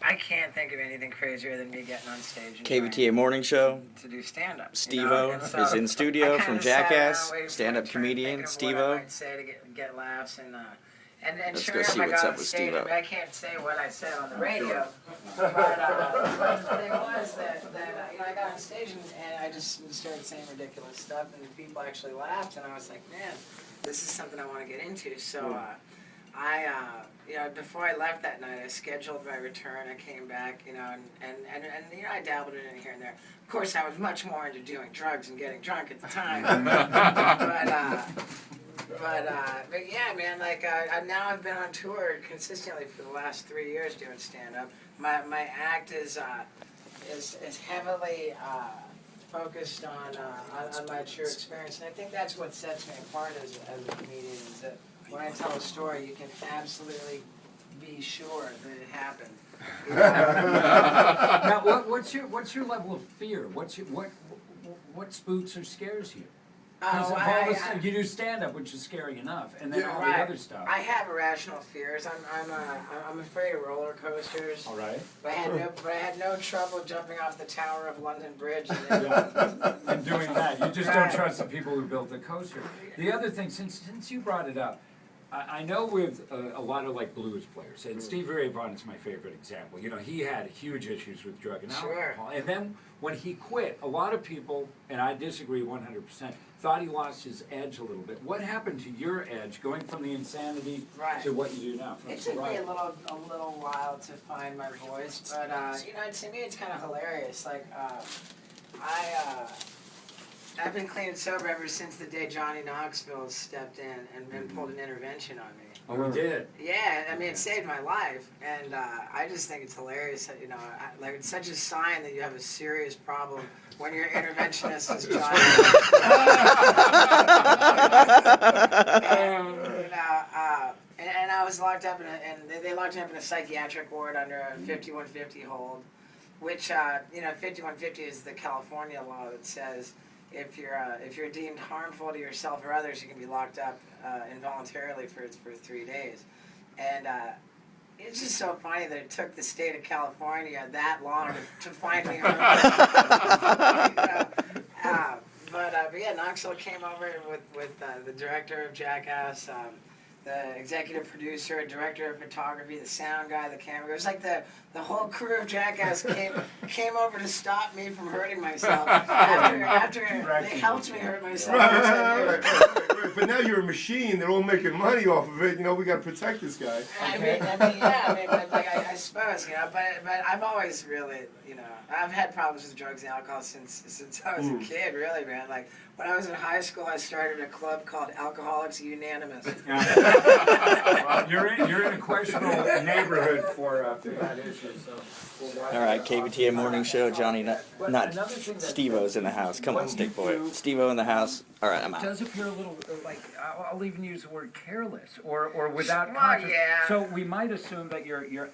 I can't think of anything crazier than me getting on stage and Kvta morning show. to do stand-up. Steve-O is in studio from Jackass. Stand-up comedian Steve-O. What I might say to get laughs and Let's sure go enough, see I what's got up on with stage. Steve-O. I mean, I can't say what I said on the radio, but the thing was that I got on stage and I just started saying ridiculous stuff, and the people actually laughed, and I was like, man, this is something I want to get into. So before I left that night, I scheduled my return. I came back, and I dabbled in it here and there. Of course, I was much more into doing drugs and getting drunk at the time. But yeah, man, now I've been on tour consistently for the last 3 years doing stand-up. My act is heavily focused on my true experience, and I think that's what sets me apart as a comedian, is that when I tell a story, you can absolutely be sure that it happened. Now, what's your level of fear? What spooks or scares you? Because you do stand-up, which is scary enough, and then all the other stuff. I have irrational fears. I'm afraid of roller coasters. All right. But I had no trouble jumping off the Tower of London Bridge. And doing that, you just don't trust the people who built the coaster. The other thing, since you brought it up, I know with a lot of blues players, and Stevie Ray Vaughan is my favorite example. You know, he had huge issues with drug and alcohol, and then when he quit, a lot of people, and I disagree 100%, thought he lost his edge a little bit. What happened to your edge, going from the insanity to what you do now? It took me a little while to find my voice, but to me it's kind of hilarious. I've been clean and sober ever since the day Johnny Knoxville stepped in and pulled an intervention on me. Oh, we did? Yeah, I mean, it saved my life, and I just think it's hilarious that, it's such a sign that you have a serious problem when your interventionist is Johnny. And I was locked up and they locked me up in a psychiatric ward under a 5150 hold, which, 5150 is the California law that says if you're deemed harmful to yourself or others, you can be locked up involuntarily for 3 days. And it's just so funny that it took the state of California that long to find me harmful. But yeah, Knoxville came over with the director of Jackass, the executive producer, director of photography, the sound guy, the camera. It was like the whole crew of Jackass came over to stop me from hurting myself after they helped me hurt myself. Right. But now you're a machine. They're all making money off of it. We got to protect this guy. I suppose, but I've always really, I've had problems with drugs and alcohol since I was a kid, really, man. When I was in high school, I started a club called Alcoholics Unanimous. Well, you're in a questionable neighborhood for that issue. So All right, Kvta morning show. Johnny, not Steve-O's in the house. Come on, stick boy. Steve-O in the house. All right, I'm out. It does appear a little I'll even use the word careless or without Well, conscious. yeah. So we might assume that your